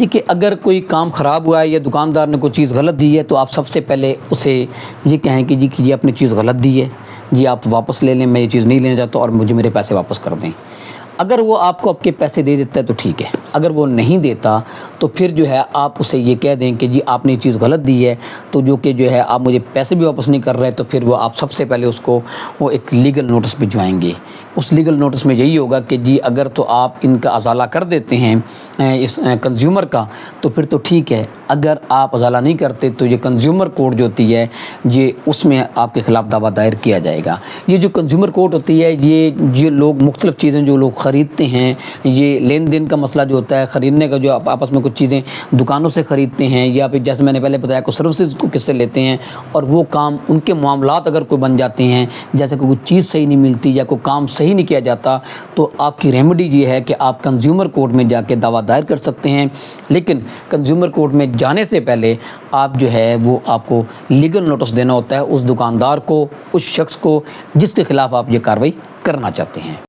دیکھیے اگر کوئی کام خراب ہوا ہے یا دکاندار نے کوئی چیز غلط دی ہے تو آپ سب سے پہلے اسے یہ کہیں کہ جی کہ یہ اپنی چیز غلط دی ہے، جی آپ واپس لے لیں، میں یہ چیز نہیں لینا چاہتا اور مجھے میرے پیسے واپس کر دیں۔ اگر وہ آپ کو آپ کے پیسے دے دیتا ہے تو ٹھیک ہے، اگر وہ نہیں دیتا تو پھر جو ہے آپ اسے یہ کہہ دیں کہ جی آپ نے یہ چیز غلط دی ہے، تو جو کہ جو ہے آپ مجھے پیسے بھی واپس نہیں کر رہے، تو پھر وہ آپ سب سے پہلے اس کو وہ ایک لیگل نوٹس بھجوائیں گے۔ اس لیگل نوٹس میں یہی ہوگا کہ جی اگر تو آپ ان کا ازالہ کر دیتے ہیں اس کنزیومر کا تو پھر تو ٹھیک ہے، اگر آپ ازالہ نہیں کرتے تو یہ کنزیومر کورٹ جو ہوتی ہے یہ اس میں آپ کے خلاف دعویٰ دائر کیا جائے گا۔ یہ جو کنزیومر کورٹ ہوتی ہے یہ لوگ مختلف چیزیں جو لوگ خریدتے ہیں، یہ لین دین کا مسئلہ جو ہوتا ہے، خریدنے کا جو آپس میں کچھ چیزیں دکانوں سے خریدتے ہیں یا پھر جیسے میں نے پہلے بتایا کوئی سروسز کو کس سے لیتے ہیں، اور وہ کام ان کے معاملات اگر کوئی بن جاتے ہیں، جیسے کوئی چیز صحیح نہیں ملتی یا کوئی کام صحیح نہیں کیا جاتا، تو آپ کی ریمیڈی یہ ہے کہ آپ کنزیومر کورٹ میں جا کے دعویٰ دائر کر سکتے ہیں۔ لیکن کنزیومر کورٹ میں جانے سے پہلے آپ جو ہے وہ آپ کو لیگل نوٹس دینا ہوتا ہے اس دکاندار کو، اس شخص کو جس کے خلاف آپ یہ کارروائی کرنا چاہتے ہیں۔